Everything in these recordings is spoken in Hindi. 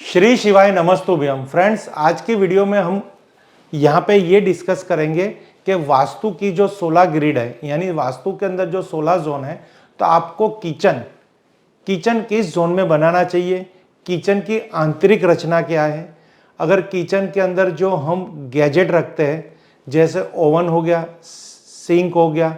श्री शिवाय नमस्तुभ्यम। फ्रेंड्स, आज की वीडियो में हम यहाँ पे ये डिस्कस करेंगे कि वास्तु की जो 16 ग्रिड है, यानी वास्तु के अंदर जो 16 जोन है, तो आपको किचन किस जोन में बनाना चाहिए, किचन की आंतरिक रचना क्या है। अगर किचन के अंदर जो हम गैजेट रखते हैं, जैसे ओवन हो गया, सिंक हो गया,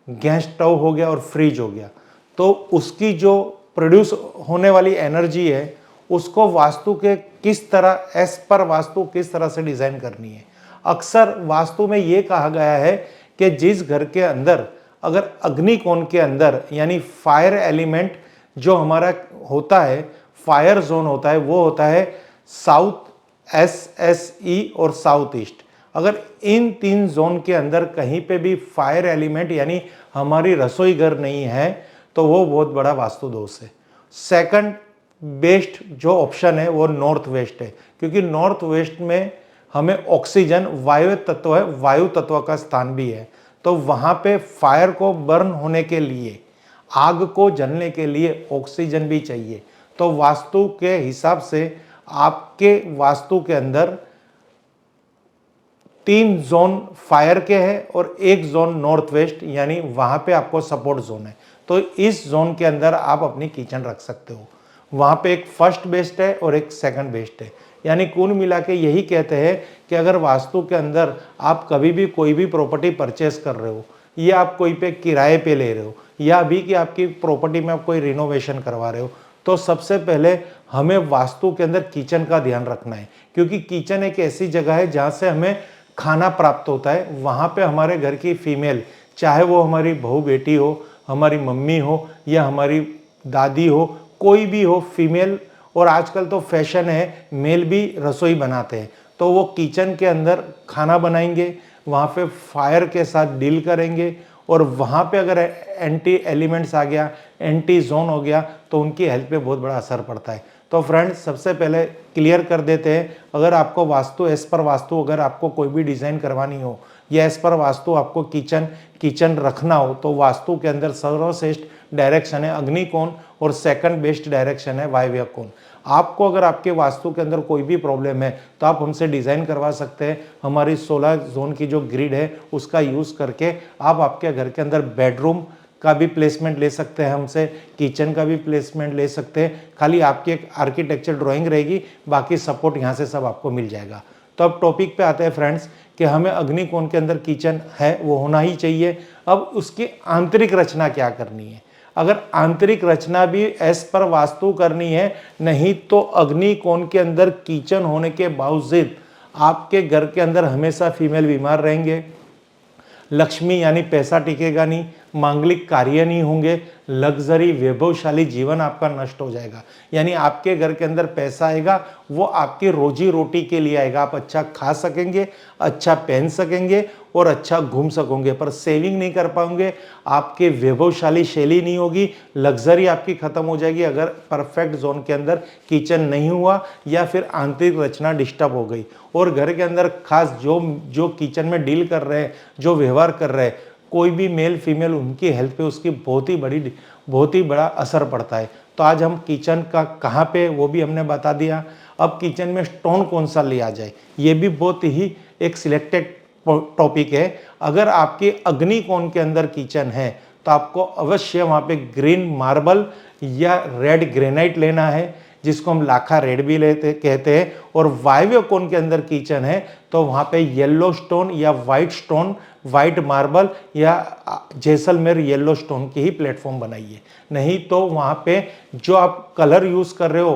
गैस स्टोव हो गया और फ्रिज हो गया, तो उसकी जो प्रोड्यूस होने वाली एनर्जी है उसको वास्तु के किस तरह एस पर वास्तु किस तरह से डिज़ाइन करनी है। अक्सर वास्तु में ये कहा गया है कि जिस घर के अंदर अगर अग्निकोण के अंदर यानी फायर एलिमेंट जो हमारा होता है, फायर जोन होता है, वो होता है साउथ, SSE और साउथ ईस्ट। अगर इन तीन जोन के अंदर कहीं पे भी फायर एलिमेंट यानी हमारी रसोई घर नहीं है तो वो बहुत बड़ा वास्तु दोष है। सेकंड बेस्ट जो ऑप्शन है वो नॉर्थ वेस्ट है, क्योंकि नॉर्थ वेस्ट में हमें ऑक्सीजन वायु तत्व है, वायु तत्व का स्थान भी है, तो वहाँ पे फायर को बर्न होने के लिए, आग को जलने के लिए ऑक्सीजन भी चाहिए। तो वास्तु के हिसाब से आपके वास्तु के अंदर 3 जोन फायर के हैं और 1 जोन नॉर्थ वेस्ट, यानी वहाँ पे आपको सपोर्ट जोन है। तो इस जोन के अंदर आप अपनी किचन रख सकते हो। वहाँ पे एक फर्स्ट बेस्ट है और एक सेकंड बेस्ट है, यानी कुल मिला के यही कहते हैं कि अगर वास्तु के अंदर आप कभी भी कोई भी प्रॉपर्टी परचेस कर रहे हो, या आप कोई पे किराए पे ले रहे हो, या अभी कि आपकी प्रॉपर्टी में आप कोई रिनोवेशन करवा रहे हो, तो सबसे पहले हमें वास्तु के अंदर किचन का ध्यान रखना है, क्योंकि किचन एक ऐसी जगह है जहाँ से हमें खाना प्राप्त होता है। वहाँ पे हमारे घर की फीमेल, चाहे वो हमारी बहू बेटी हो, हमारी मम्मी हो या हमारी दादी हो, कोई भी हो फीमेल, और आजकल तो फैशन है मेल भी रसोई बनाते हैं, तो वो किचन के अंदर खाना बनाएंगे, वहाँ पे फायर के साथ डील करेंगे, और वहाँ पे अगर एंटी एलिमेंट्स आ गया, एंटी जोन हो गया, तो उनकी हेल्थ पे बहुत बड़ा असर पड़ता है। तो फ्रेंड्स, सबसे पहले क्लियर कर देते हैं, अगर आपको वास्तु एस पर वास्तु अगर आपको कोई भी डिज़ाइन करवानी हो या एस पर वास्तु आपको किचन रखना हो, तो वास्तु के अंदर सर्वश्रेष्ठ डायरेक्शन है अग्निकोण और सेकंड बेस्ट डायरेक्शन है वायव्य कोण। आपको अगर आपके वास्तु के अंदर कोई भी प्रॉब्लम है तो आप हमसे डिज़ाइन करवा सकते हैं। हमारी 16 जोन की जो ग्रिड है उसका यूज़ करके आप आपके घर के अंदर बेडरूम का भी प्लेसमेंट ले सकते हैं हमसे, किचन का भी प्लेसमेंट ले सकते हैं। खाली आपकी एक आर्किटेक्चर ड्राइंग रहेगी, बाकी सपोर्ट यहाँ से सब आपको मिल जाएगा। तो अब टॉपिक पे आते हैं फ्रेंड्स कि हमें अग्निकोण के अंदर किचन है वो होना ही चाहिए। अब उसकी आंतरिक रचना क्या करनी है। अगर आंतरिक रचना भी एस पर वास्तु करनी है, नहीं तो अग्निकोण के अंदर किचन होने के बावजूद आपके घर के अंदर हमेशा फीमेल बीमार रहेंगे, लक्ष्मी यानी पैसा टिकेगा नहीं, मांगलिक कार्य नहीं होंगे, लग्जरी वैभवशाली जीवन आपका नष्ट हो जाएगा। यानी आपके घर के अंदर पैसा आएगा वो आपकी रोजी रोटी के लिए आएगा, आप अच्छा खा सकेंगे, अच्छा पहन सकेंगे और अच्छा घूम सकोगे, पर सेविंग नहीं कर पाओगे, आपके वैभवशाली शैली नहीं होगी, लग्जरी आपकी खत्म हो जाएगी अगर परफेक्ट जोन के अंदर किचन नहीं हुआ या फिर आंतरिक रचना डिस्टर्ब हो गई। और घर के अंदर खास जो किचन में डील कर रहे हैं, जो व्यवहार कर रहे हैं, कोई भी मेल फीमेल, उनकी हेल्थ पे उसकी बहुत ही बड़ा असर पड़ता है। तो आज हम किचन का कहाँ पे वो भी हमने बता दिया। अब किचन में स्टोन कौन सा लिया जाए, ये भी बहुत ही एक सिलेक्टेड टॉपिक है। अगर आपके अग्निकोण के अंदर किचन है तो आपको अवश्य वहाँ पे ग्रीन मार्बल या रेड ग्रेनाइट लेना है, जिसको हम लाखा रेड भी कहते हैं। और वायव्य कोण के अंदर किचन है तो वहाँ पे येलो स्टोन या वाइट स्टोन, वाइट मार्बल या जैसलमेर येलो स्टोन की ही प्लेटफॉर्म बनाइए। नहीं तो वहाँ पे जो आप कलर यूज़ कर रहे हो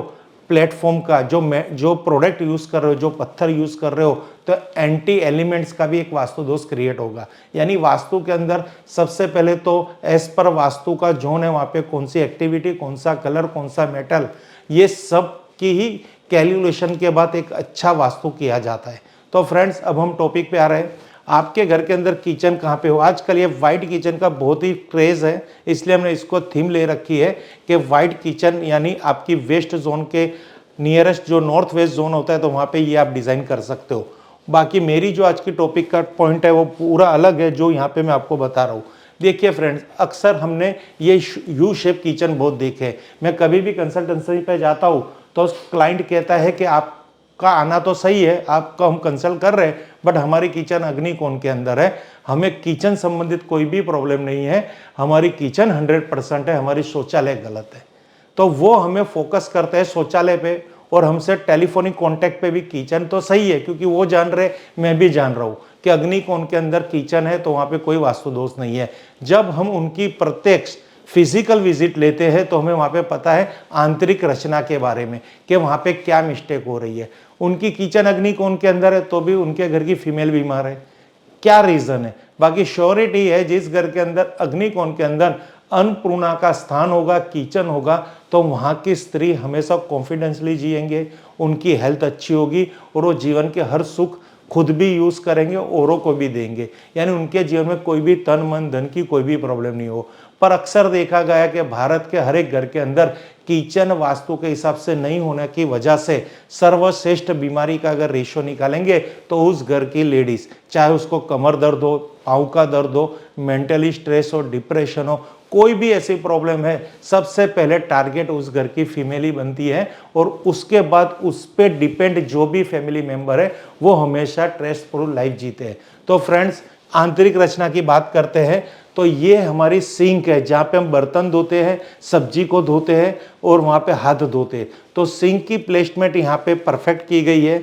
प्लेटफॉर्म का, जो प्रोडक्ट यूज़ कर रहे हो, जो पत्थर यूज़ कर रहे हो, तो एंटी एलिमेंट्स का भी एक वास्तु दोष क्रिएट होगा। यानी वास्तु के अंदर सबसे पहले तो एस पर वास्तु का जोन है, वहाँ पे कौन सी एक्टिविटी, कौन सा कलर, कौन सा मेटल, ये सब की ही कैलकुलेशन के बाद एक अच्छा वास्तु किया जाता है। तो फ्रेंड्स, अब हम टॉपिक पे आ रहे हैं। आपके घर के अंदर किचन कहाँ पे हो। आजकल ये वाइट किचन का बहुत ही क्रेज़ है, इसलिए हमने इसको थीम ले रखी है कि वाइट किचन, यानी आपकी वेस्ट जोन के नियरेस्ट जो नॉर्थ वेस्ट जोन होता है तो वहाँ पे ये आप डिज़ाइन कर सकते हो। बाकी मेरी जो आज की टॉपिक का पॉइंट है वो पूरा अलग है जो यहाँ पे मैं आपको बता रहा हूँ। देखिए फ्रेंड्स, अक्सर हमने ये यू शेप किचन बहुत देखे हैं। मैं कभी भी कंसल्टेंसी पे जाता हूँ तो क्लाइंट कहता है कि आपका आना तो सही है, आपको हम कंसल्ट कर रहे हैं, बट हमारी किचन अग्निकोण के अंदर है, हमें किचन संबंधित कोई भी प्रॉब्लम नहीं है, हमारी किचन 100% है, हमारी शौचालय गलत है। तो वो हमें फोकस करते हैं शौचालय पे, और हमसे टेलीफोनिक कांटेक्ट पे भी किचन तो सही है, क्योंकि वो जान रहे, मैं भी जान रहा हूँ कि अग्निकोण के अंदर किचन है तो वहाँ पे कोई वास्तु दोष नहीं है। जब हम उनकी प्रत्यक्ष फिजिकल विजिट लेते हैं तो हमें वहाँ पे पता है आंतरिक रचना के बारे में कि वहाँ पे क्या मिस्टेक हो रही है। उनकी किचन अग्निकोण के अंदर है तो भी उनके घर की फीमेल बीमार है, क्या रीजन है? बाकी श्योरिटी है, जिस घर के अंदर अग्निकोण के अंदर अन्नपूर्णा का स्थान होगा, किचन होगा, तो वहाँ की स्त्री हमेशा कॉन्फिडेंसली जिएंगे, उनकी हेल्थ अच्छी होगी और वो जीवन के हर सुख खुद भी यूज़ करेंगे, औरों को भी देंगे, यानी उनके जीवन में कोई भी तन मन धन की कोई भी प्रॉब्लम नहीं हो। पर अक्सर देखा गया कि भारत के हर एक घर के अंदर किचन वास्तु के हिसाब से नहीं होने की वजह से सर्वश्रेष्ठ बीमारी का अगर रेशो निकालेंगे तो उस घर की लेडीज, चाहे उसको कमर दर्द हो, पाँव का दर्द हो, मेंटली स्ट्रेस हो, डिप्रेशन हो, कोई भी ऐसी प्रॉब्लम है, सबसे पहले टारगेट उस घर की फीमेल ही बनती है, और उसके बाद उस पर डिपेंड जो भी फैमिली मेंबर है वो हमेशा स्ट्रेसफुल लाइफ जीते हैं। तो फ्रेंड्स, आंतरिक रचना की बात करते हैं तो ये हमारी सिंक है, जहाँ पे हम बर्तन धोते हैं, सब्जी को धोते हैं और वहाँ पे हाथ धोते हैं। तो सिंक की प्लेसमेंट यहाँ पे परफेक्ट की गई है,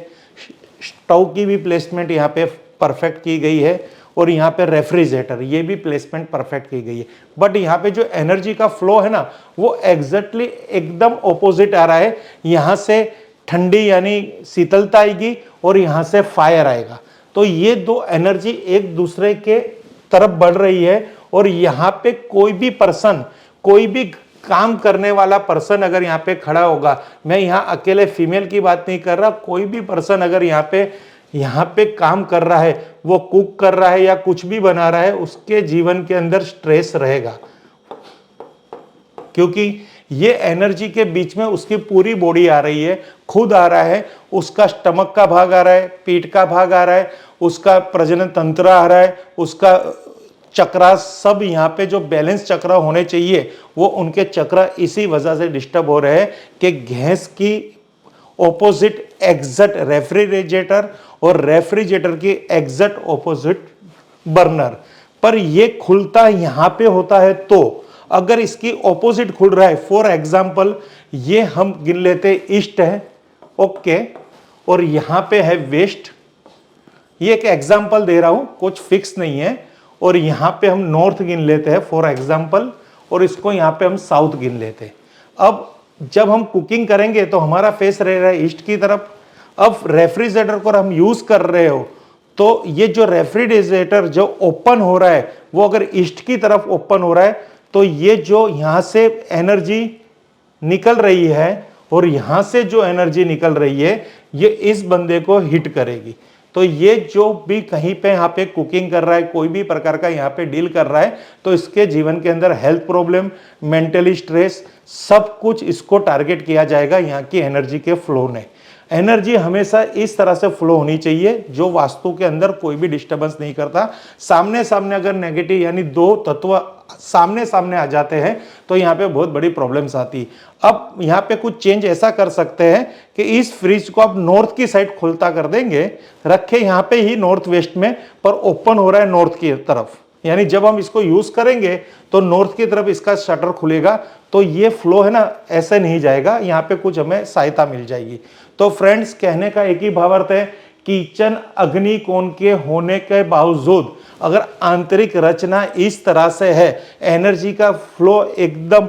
स्टोव की भी प्लेसमेंट यहाँ पे परफेक्ट की गई है, और यहाँ पे रेफ्रिजरेटर ये भी प्लेसमेंट परफेक्ट की गई है। बट यहाँ पे जो एनर्जी का फ्लो है ना, वो एग्जैक्टली एकदम ऑपोजिट आ रहा है। यहाँ से ठंडी यानी शीतलता आएगी और यहाँ से फायर आएगा। तो ये दो एनर्जी एक दूसरे के तरफ बढ़ रही है, और यहाँ पे कोई भी पर्सन, कोई भी काम करने वाला पर्सन अगर यहाँ पे खड़ा होगा, मैं यहाँ अकेले फीमेल की बात नहीं कर रहा, कोई भी पर्सन अगर यहाँ पे काम कर रहा है, वो कुक कर रहा है या कुछ भी बना रहा है, उसके जीवन के अंदर स्ट्रेस रहेगा, क्योंकि ये एनर्जी के बीच में उसकी पूरी बॉडी आ रही है, खुद आ रहा है, उसका स्टमक का भाग आ रहा है, पीठ का भाग आ रहा है, उसका प्रजनन तंत्र आ रहा है, उसका चक्रा, सब यहाँ पे जो बैलेंस चक्र होने चाहिए वो उनके चक्र इसी वजह से डिस्टर्ब हो रहे हैं कि गैस की ऑपोजिट एग्जैक्ट रेफ्रिजरेटर और रेफ्रिजरेटर की एग्जैक्ट ऑपोजिट बर्नर, पर ये खुलता यहाँ पे होता है। तो अगर इसकी ऑपोजिट खुल रहा है, फॉर एग्जाम्पल ये हम गिन लेते ईस्ट है, ओके, और यहाँ पे है वेस्ट, ये एक एग्जाम्पल दे रहा हूं, कुछ फिक्स नहीं है, और यहाँ पे हम नॉर्थ गिन लेते हैं फॉर एग्जाम्पल, और इसको यहाँ पे हम साउथ गिन लेते हैं। अब जब हम कुकिंग करेंगे तो हमारा फेस रह रहा है ईस्ट की तरफ। अब रेफ्रिजरेटर को हम यूज कर रहे हो तो ये जो रेफ्रिजरेटर जो ओपन हो रहा है वो अगर ईस्ट की तरफ ओपन हो रहा है तो ये जो यहाँ से एनर्जी निकल रही है और यहाँ से जो एनर्जी निकल रही है ये इस बंदे को हिट करेगी। तो ये जो भी कहीं पे यहाँ पे कुकिंग कर रहा है, कोई भी प्रकार का यहाँ पे डील कर रहा है, तो इसके जीवन के अंदर हेल्थ प्रॉब्लम, मेंटली स्ट्रेस, सब कुछ इसको टारगेट किया जाएगा यहाँ की एनर्जी के फ्लो ने। एनर्जी हमेशा इस तरह से फ्लो होनी चाहिए जो वास्तु के अंदर कोई भी डिस्टर्बेंस नहीं करता। सामने सामने अगर नेगेटिव यानी दो तत्व सामने सामने आ जाते हैं तो यहाँ पे बहुत बड़ी प्रॉब्लम्स आती। अब यहाँ पे कुछ चेंज ऐसा कर सकते हैं कि इस फ्रिज को आप नॉर्थ की साइड खुलता कर देंगे, रखे यहाँ पे ही नॉर्थ वेस्ट में, पर ओपन हो रहा है नॉर्थ की तरफ, यानी जब हम इसको यूज करेंगे तो नॉर्थ की तरफ इसका शटर खुलेगा, तो ये फ्लो है ना ऐसे नहीं जाएगा, यहाँ पे कुछ हमें सहायता मिल जाएगी। तो फ्रेंड्स, कहने का एक ही भावार्थ है, किचन अग्निकोण के होने के बावजूद अगर आंतरिक रचना इस तरह से है, एनर्जी का फ्लो एकदम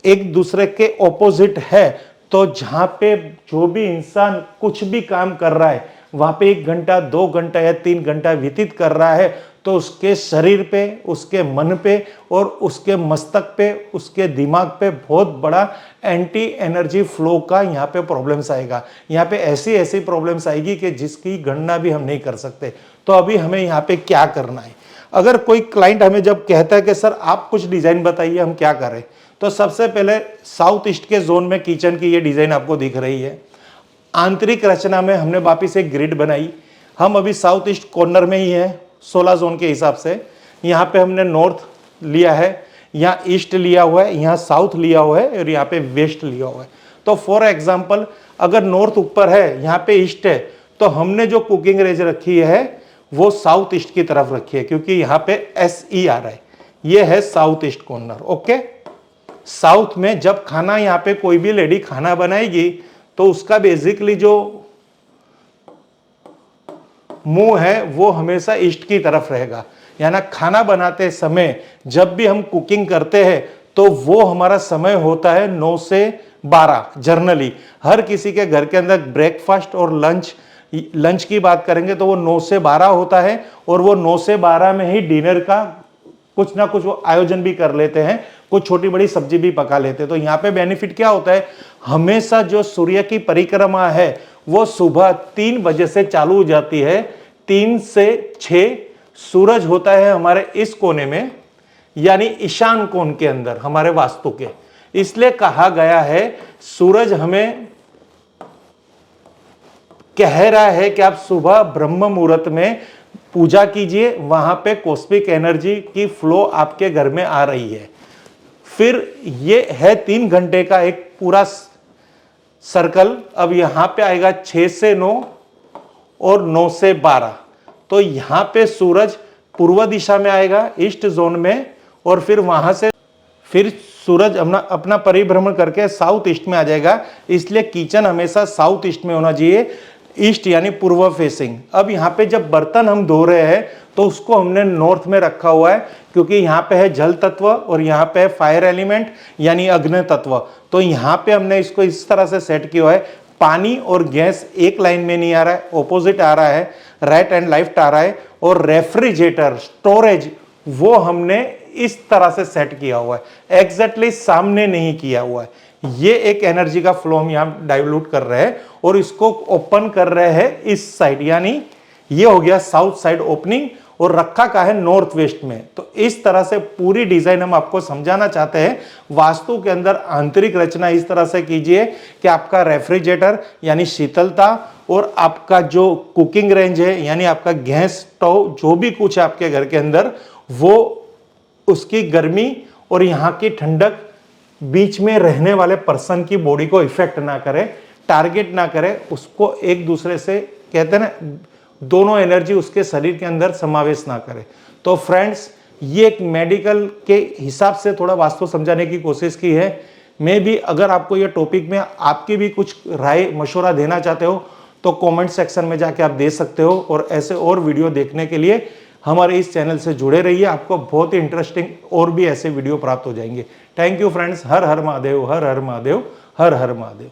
एक दूसरे के ऑपोजिट है, तो जहां पे जो भी इंसान कुछ भी काम कर रहा है वहां पे 1 घंटा 2 घंटा या 3 घंटा व्यतीत कर रहा है, तो उसके शरीर पे, उसके मन पे और उसके मस्तक पे, उसके दिमाग पे बहुत बड़ा एंटी एनर्जी फ्लो का यहाँ पे प्रॉब्लम्स आएगा। यहाँ पे ऐसी ऐसी प्रॉब्लम्स आएगी कि जिसकी गणना भी हम नहीं कर सकते। तो अभी हमें यहाँ पे क्या करना है? अगर कोई क्लाइंट हमें जब कहता है कि सर आप कुछ डिजाइन बताइए हम क्या करें, तो सबसे पहले साउथ ईस्ट के जोन में किचन की ये डिजाइन आपको दिख रही है। आंतरिक रचना में हमने वापिस एक ग्रिड बनाई। हम अभी साउथ ईस्ट कॉर्नर में ही है 16 जोन के हिसाब से। यहाँ पे हमने नॉर्थ लिया है, यहाँ ईस्ट लिया हुआ है, यहाँ साउथ लिया हुआ है और यहाँ पे वेस्ट लिया हुआ है। तो फॉर एग्जाम्पल अगर नॉर्थ ऊपर है, यहाँ पे ईस्ट है, तो हमने जो कुकिंग रेंज रखी है वो साउथ ईस्ट की तरफ रखी है, क्योंकि यहाँ पे SE आ रहा है, ये है south east corner. Okay, south में जब खाना यहाँ पे कोई भी लेडी खाना बनाएगी तो उसका बेसिकली जो मुंह है वो हमेशा ईस्ट की तरफ रहेगा। यानी खाना बनाते समय जब भी हम कुकिंग करते हैं तो वो हमारा समय होता है 9 से 12। जर्नली हर किसी के घर के अंदर ब्रेकफास्ट और लंच की बात करेंगे तो वो 9 से 12 होता है, और वो 9 से 12 में ही डिनर का कुछ ना कुछ वो आयोजन भी कर लेते हैं, कुछ छोटी बड़ी सब्जी भी पका लेते हैं। तो यहाँ पे बेनिफिट क्या होता है, हमेशा जो सूर्य की परिक्रमा है वो सुबह 3 बजे से चालू हो जाती है। 3 से 6 सूरज होता है हमारे इस कोने में, यानी ईशान कोण के अंदर हमारे वास्तु के। इसलिए कहा गया है, सूरज हमें कह रहा है कि आप सुबह ब्रह्म मुहूर्त में पूजा कीजिए, वहां पे कॉस्मिक एनर्जी की फ्लो आपके घर में आ रही है। फिर ये है 3 घंटे का एक पूरा सर्कल। अब यहां पे आएगा 6 से 9 और 9 से 12। तो यहां पे सूरज पूर्व दिशा में आएगा ईस्ट जोन में, और फिर वहां से फिर सूरज अपना परिभ्रमण करके साउथ ईस्ट में आ जाएगा। इसलिए किचन हमेशा साउथ ईस्ट में होना चाहिए, ईस्ट यानी पूर्व फेसिंग। अब यहाँ पे जब बर्तन हम धो रहे हैं तो उसको हमने नॉर्थ में रखा हुआ है, क्योंकि यहाँ पे है जल तत्व और यहाँ पे है फायर एलिमेंट यानी अग्नि तत्व। तो यहाँ पे हमने इसको इस तरह से सेट किया है, पानी और गैस एक लाइन में नहीं आ रहा है, ऑपोजिट आ रहा है, राइट एंड लेफ्ट आ रहा है। और रेफ्रिजरेटर स्टोरेज वो हमने इस तरह से सेट किया हुआ है, एग्जैक्टली सामने नहीं किया हुआ है। ये एक एनर्जी का फ्लो हम यहाँ डाइल्यूट कर रहे हैं और इसको ओपन कर रहे हैं इस साइड, यानी ये हो गया साउथ साइड ओपनिंग, और रखा का है नॉर्थ वेस्ट में। तो इस तरह से पूरी डिजाइन हम आपको समझाना चाहते हैं। वास्तु के अंदर आंतरिक रचना इस तरह से कीजिए कि आपका रेफ्रिजरेटर यानी शीतलता, और आपका जो कुकिंग रेंज है यानी आपका गैस स्टोव जो भी कुछ है आपके घर के अंदर, वो उसकी गर्मी और यहाँ की ठंडक बीच में रहने वाले पर्सन की बॉडी को इफेक्ट ना करे, टारगेट ना करे, उसको एक दूसरे से कहते हैं ना, दोनों एनर्जी उसके शरीर के अंदर समावेश ना करे। तो फ्रेंड्स, ये एक मेडिकल के हिसाब से थोड़ा वास्तु समझाने की कोशिश की है। मैं भी अगर आपको ये टॉपिक में आपकी भी कुछ राय मशवरा देना चाहते हो तो कमेंट सेक्शन में जाके आप दे सकते हो, और ऐसे और वीडियो देखने के लिए हमारे इस चैनल से जुड़े रहिए। आपको बहुत ही इंटरेस्टिंग और भी ऐसे वीडियो प्राप्त हो जाएंगे। Thank you friends. Her her Mahadev, her her Mahadev, her her Mahadev.